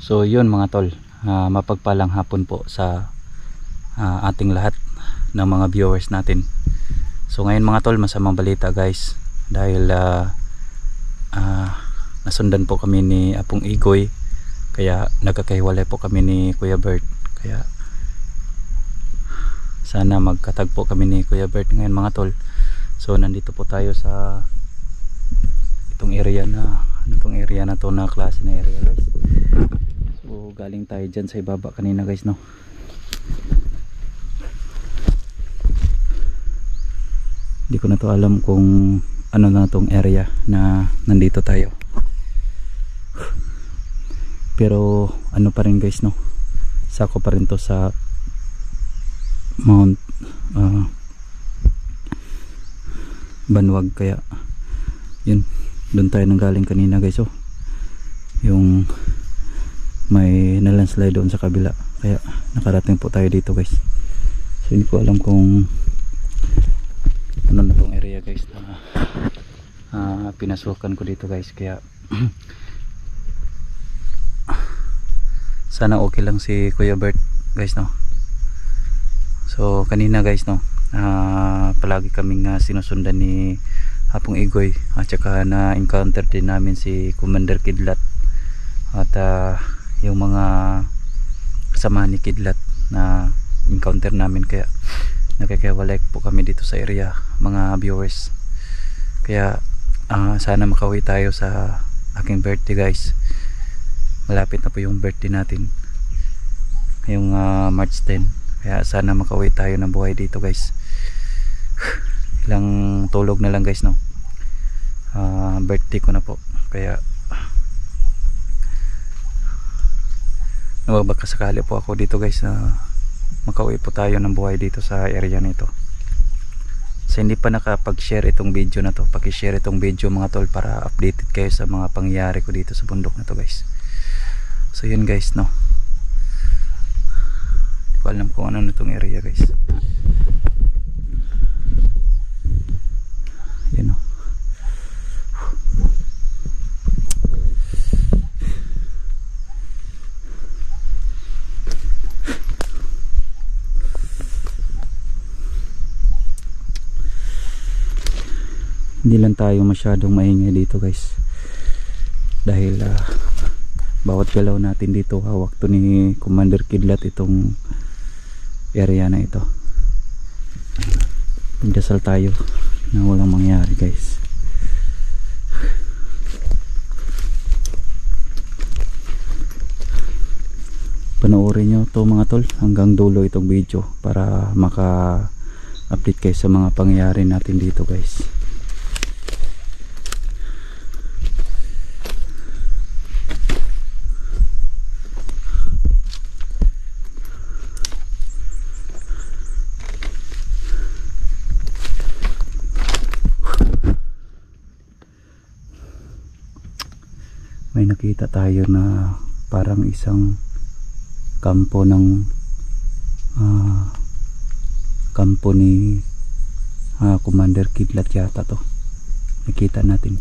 So yun mga tol, mapagpalang hapon po sa ating lahat ng mga viewers natin. So ngayon mga tol, masamang balita guys, dahil nasundan po kami ni Apong Igoy, kaya nagkakahiwalay po kami ni Kuya Bert. Kaya sana magkatagpo kami ni Kuya Bert ngayon mga tol. So nandito po tayo sa itong area na to na klase na area guys. So galing tayo dyan sa ibaba kanina guys, no. Hindi ko na to alam kung ano na tong area na nandito tayo, pero ano pa rin guys, no, sako pa rin to sa Mount Banwag. Kaya yun, doon tayo nang galing kanina guys. Oh, yung may nalandslide doon sa kabila, kaya nakarating po tayo dito guys. So hindi ko alam kung ano na tong area guys na pinasukan ko dito guys. Kaya sana okay lang si Kuya Bert guys, no. So kanina guys, no, palagi kaming sinusundan ni Apong Igoy, at saka na encounter din namin si Commander Kidlat at yung mga kasama ni Kidlat na encounter namin. Kaya nagkakawalay po kami dito sa area mga viewers. Kaya sana makauwi tayo sa aking birthday guys. Malapit na po yung birthday natin yung March 10. Kaya sana makauwi tayo ng buhay dito guys. Ilang tulog na lang guys, no. Birthday ko na po, kaya nagbabakasakali po ako dito guys na makauwi po tayo ng buhay dito sa area nito. So hindi pa nakapag-share itong video na to, paki-share itong video mga tol para updated kayo sa mga pangyayari ko dito sa bundok na to guys. So yun guys, no, hindi ko alam kung ano na itong area guys. Yun, no. Hindi lang tayo masyadong maingay dito guys, dahil bawat galaw natin dito hawak to ni Commander Kidlat itong area na ito. Magdasal tayo na walang mangyari guys. Panoorin nyo to mga tol hanggang dulo itong video para maka-update kayo sa mga pangyayari natin dito guys. May nakita tayo na parang isang kampo ng kampo ni Commander Kidlat yata to. Nakita natin.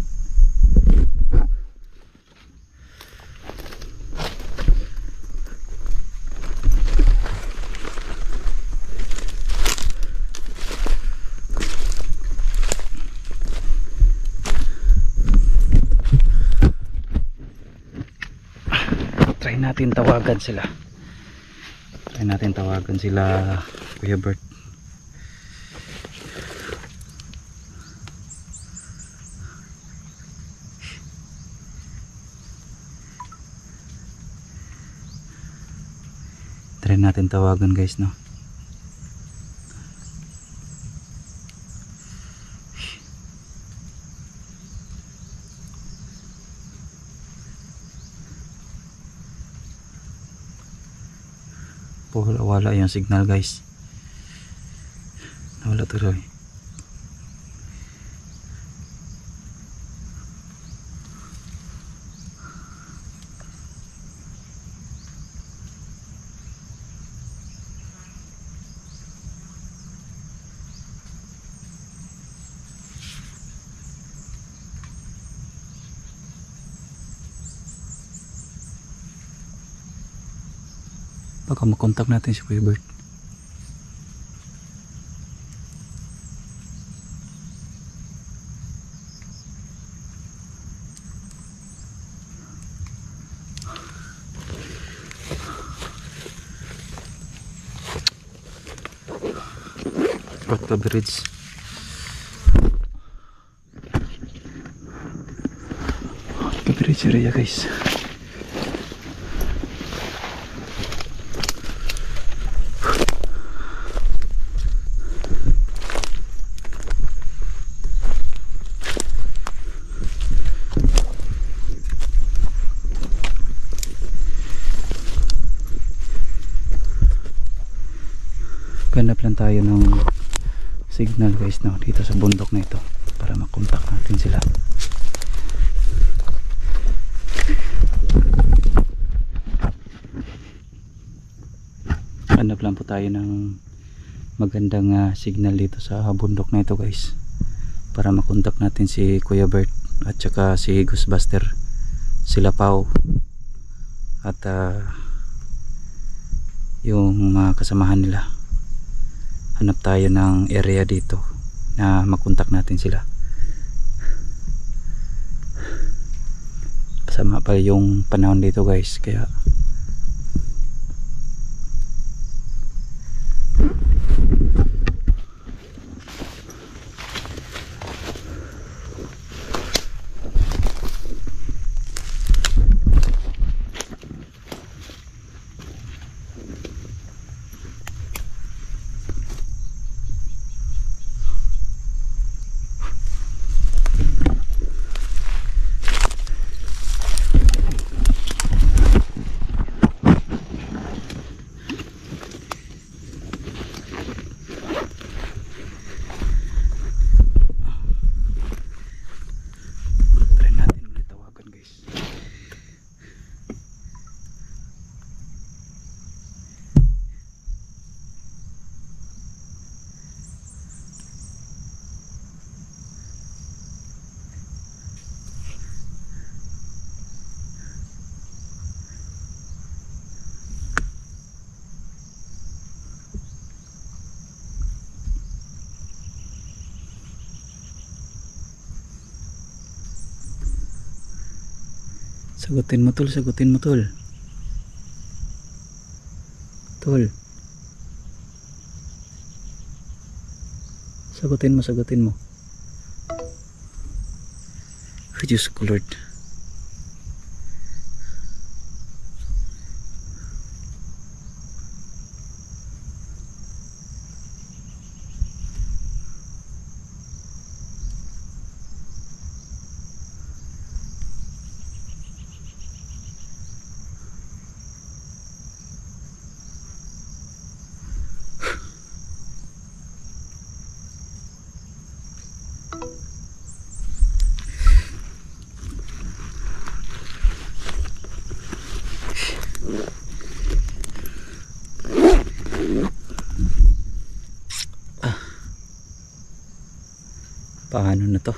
Try natin tawagan sila. Kuya Bert. Try natin tawagan guys, no. Wala yung signal guys, nawala tuloy. Baka makontak natin si Kuya Bert. Got coverage. Coverage area guys. Ganap lang tayo ng signal guys, no, dito sa bundok na ito para makontak natin sila. Hanap lang po tayo ng magandang signal dito sa bundok na ito guys para makontak natin si Kuya Bert at saka si Ghostbuster, sila Pau at yung mga kasamahan nila. Hanap tayo ng area dito na makontak natin sila. Kasama pa yung panahon dito guys, kaya sagutin mo tol, sagutin mo tol. Tol, sagutin mo, sagutin mo. Oh, Diyos ko Lord. Paano na to?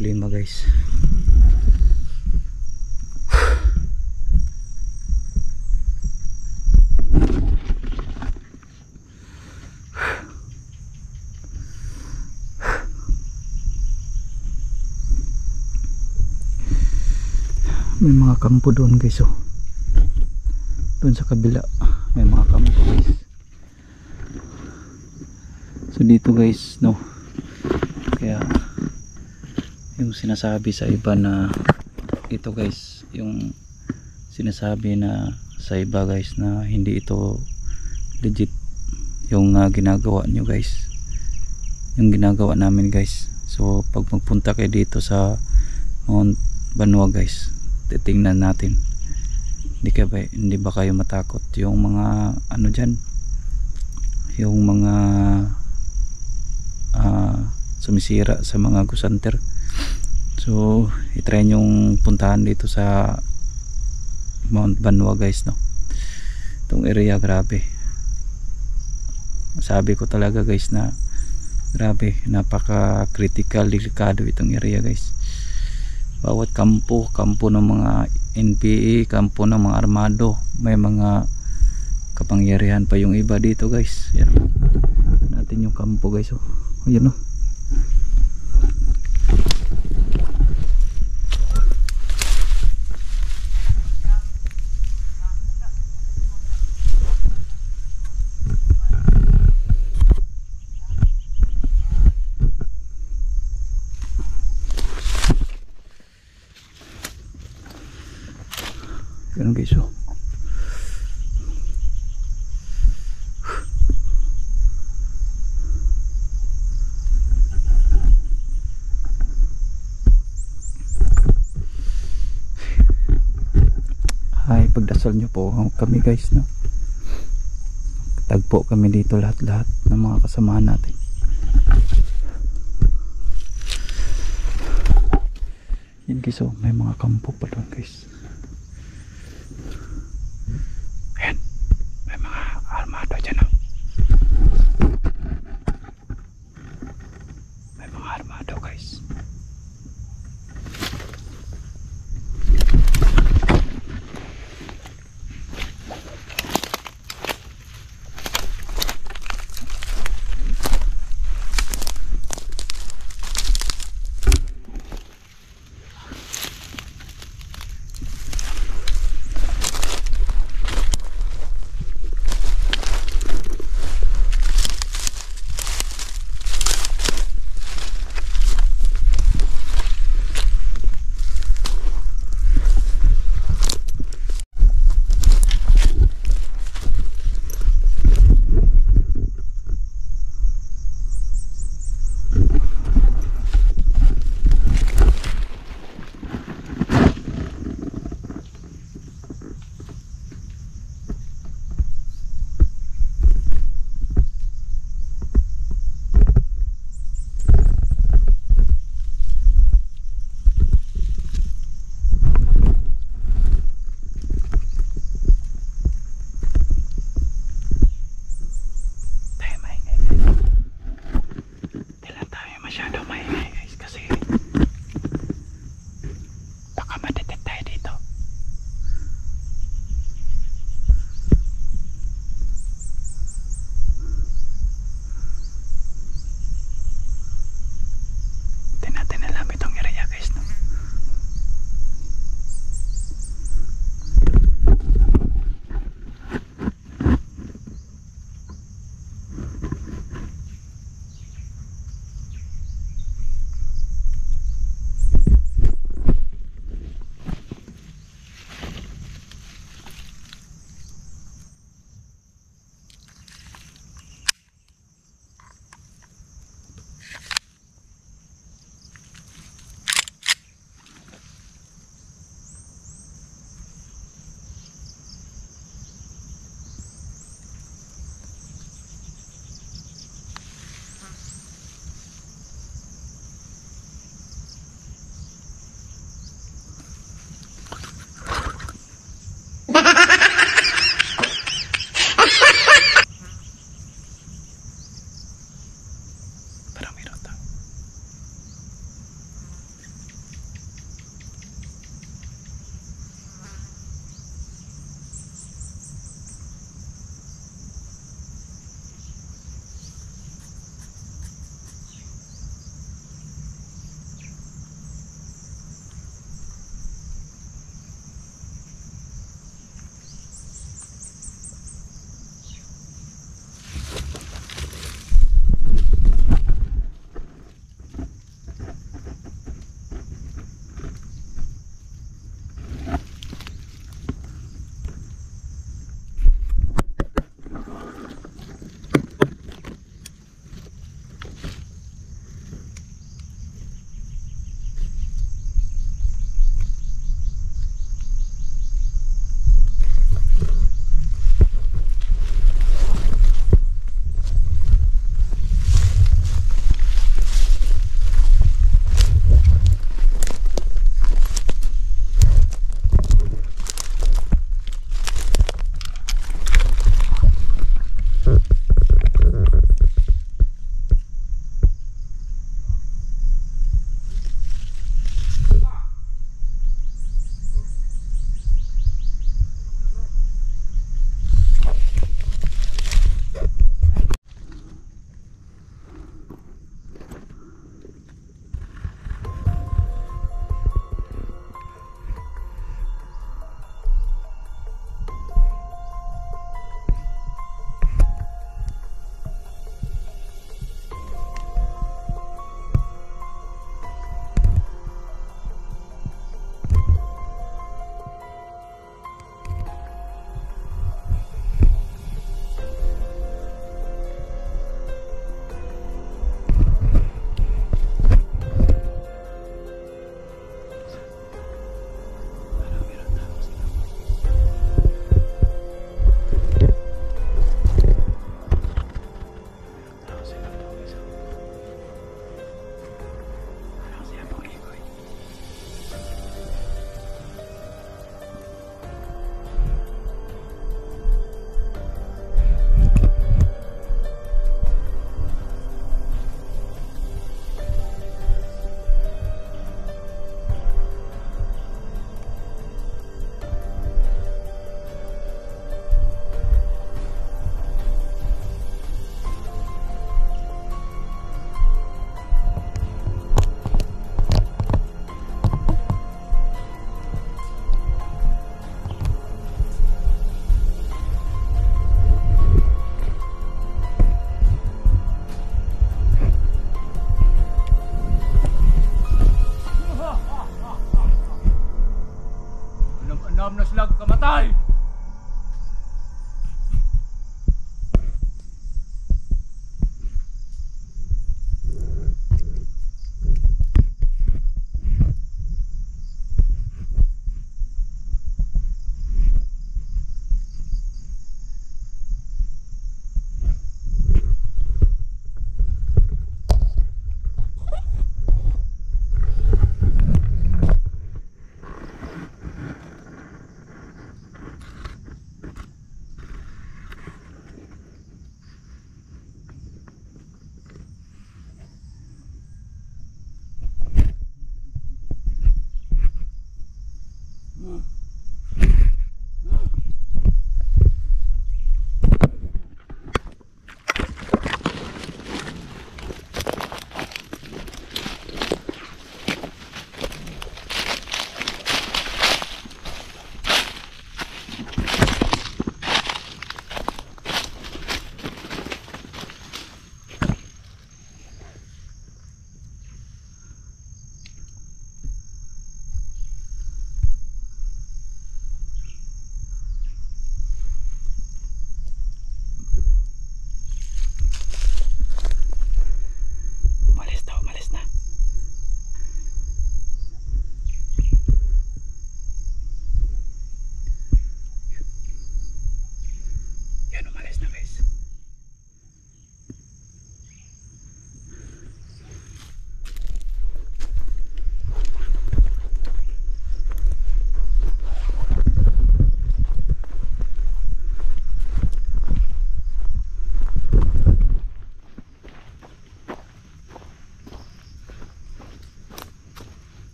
Problema guys. May mga kampo doon guys, oh. Doon sa kabila may mga kampo guys. So dito guys, no, kaya yung sinasabi sa iba na ito guys, yung sinasabi na sa iba guys na hindi ito legit yung ginagawa nyo guys, yung ginagawa namin guys. So pag magpunta kayo dito sa Mount Banwa guys, titingnan natin, hindi ba kayo matakot yung mga ano dyan, yung mga sumisira sa mga ghost hunter. So itry nyong puntahan dito sa Mount Banwa guys, no, itong area. Grabe, sabi ko talaga guys na Grabe, napaka critical, delikado itong area guys. Bawat kampo ng mga NPA, kampo ng mga armado, may mga kapangyarihan pa yung iba dito guys. Yan natin yung kampo guys. Oh, ayan oh. Ganun guys oh. Ay, pagdasal nyo po kami guys, no? Tagpo kami dito lahat-lahat ng mga kasamahan natin. Yan guys oh, may mga kampo pa doon guys. Ayan, may mga armado dyan oh. May mga armado guys.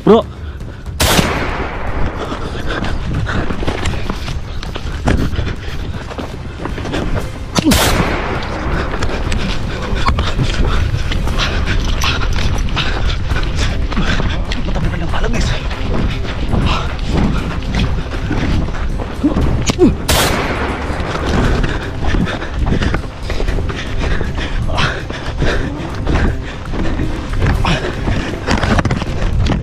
Bro. Matabi pa ng pala guys.